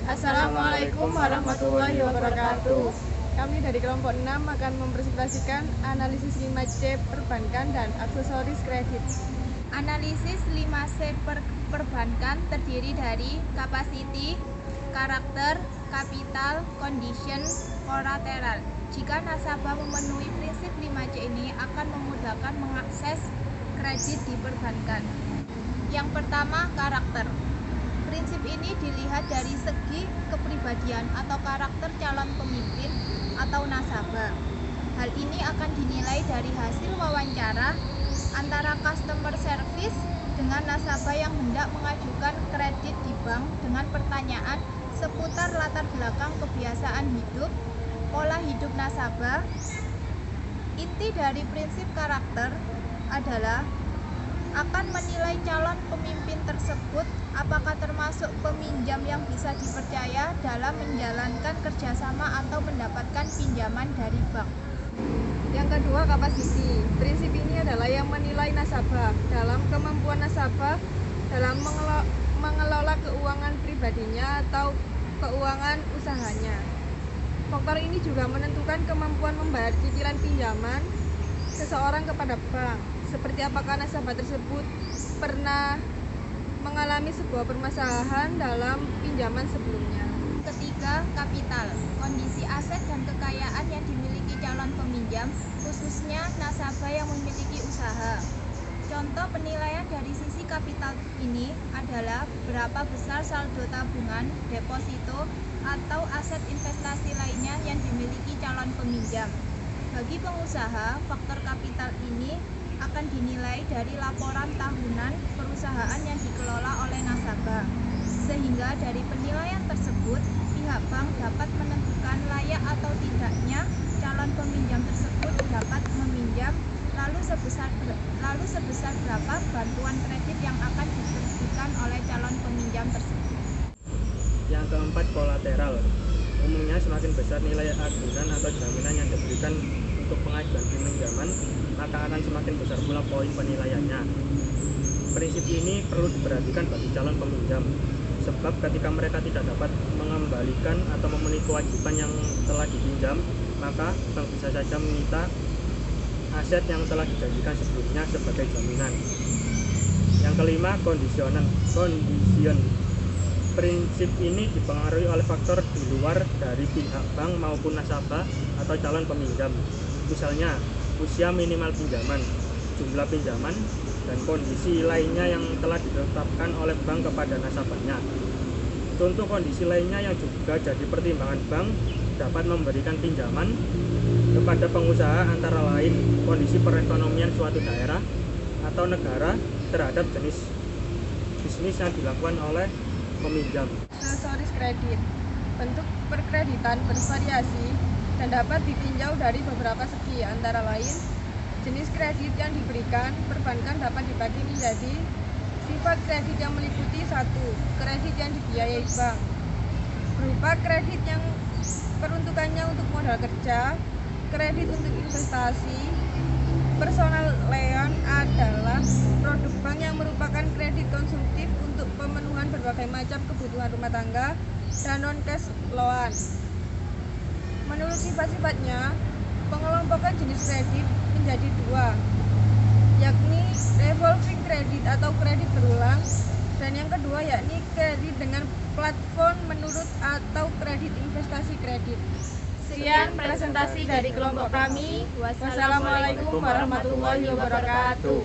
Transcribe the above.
Assalamualaikum warahmatullahi wabarakatuh. Kami dari kelompok 6 akan mempresentasikan analisis 5C perbankan dan aksesoris kredit. Analisis 5C perbankan terdiri dari capacity, karakter, capital, condition, collateral. Jika nasabah memenuhi prinsip 5C ini akan memudahkan mengakses kredit di perbankan. Yang pertama, karakter. Prinsip ini dilihat dari segi kepribadian atau karakter calon pemimpin atau nasabah. Hal ini akan dinilai dari hasil wawancara antara customer service dengan nasabah yang hendak mengajukan kredit di bank dengan pertanyaan seputar latar belakang kebiasaan hidup, pola hidup nasabah. Inti dari prinsip karakter adalah akan menilai calon pemimpin tersebut apakah termasuk peminjam yang bisa dipercaya dalam menjalankan kerjasama atau mendapatkan pinjaman dari bank. Yang kedua, kapasiti. Prinsip ini adalah yang menilai nasabah dalam kemampuan nasabah dalam mengelola keuangan pribadinya atau keuangan usahanya. Faktor ini juga menentukan kemampuan membayar cicilan pinjaman seseorang kepada bank, seperti apakah nasabah tersebut pernah mengalami sebuah permasalahan dalam pinjaman sebelumnya. Ketiga, kapital. Kondisi aset dan kekayaan yang dimiliki calon peminjam, khususnya nasabah yang memiliki usaha. Contoh penilaian dari sisi kapital ini adalah berapa besar saldo tabungan, deposito, atau aset investasi lainnya yang dimiliki calon peminjam. Bagi pengusaha, faktor kapital ini akan dinilai dari laporan tahunan perusahaan yang dikelola oleh nasabah. Sehingga dari penilaian tersebut, pihak bank dapat menentukan layak atau tidaknya calon peminjam tersebut dapat meminjam, lalu sebesar berapa bantuan kredit yang akan diberikan oleh calon peminjam tersebut. Yang keempat, kolateral. Umumnya semakin besar nilai agunan atau jaminan yang diberikan untuk pengajuan pinjaman, maka akan semakin besar pula poin penilaiannya. Prinsip ini perlu diperhatikan bagi calon peminjam, sebab ketika mereka tidak dapat mengembalikan atau memenuhi kewajiban yang telah dipinjam, maka bank bisa saja meminta aset yang telah dijanjikan sebelumnya sebagai jaminan. Yang kelima, condition. Prinsip ini dipengaruhi oleh faktor di luar dari pihak bank maupun nasabah atau calon peminjam. Misalnya, usia minimal pinjaman, jumlah pinjaman, dan kondisi lainnya yang telah ditetapkan oleh bank kepada nasabahnya. Contoh kondisi lainnya yang juga jadi pertimbangan bank dapat memberikan pinjaman kepada pengusaha antara lain kondisi perekonomian suatu daerah atau negara terhadap jenis bisnis yang dilakukan oleh peminjam. Aksesoris kredit. Bentuk perkreditan bervariasi dan dapat ditinjau dari beberapa segi, antara lain jenis kredit yang diberikan. Perbankan dapat dibagi menjadi sifat kredit yang meliputi: 1. Kredit yang dibiayai bank, berupa kredit yang peruntukannya untuk modal kerja. Kredit untuk investasi. Personal loan adalah produk bank yang merupakan kredit konsumtif untuk pemenuhan berbagai macam kebutuhan rumah tangga, dan non-cash loan. Menurut sifat-sifatnya, pengelompokan jenis kredit menjadi 2, yakni revolving kredit atau kredit berulang, dan yang kedua yakni kredit dengan platform menurut atau kredit investasi kredit. Sekian presentasi dari kelompok kami. Wassalamualaikum warahmatullahi wabarakatuh.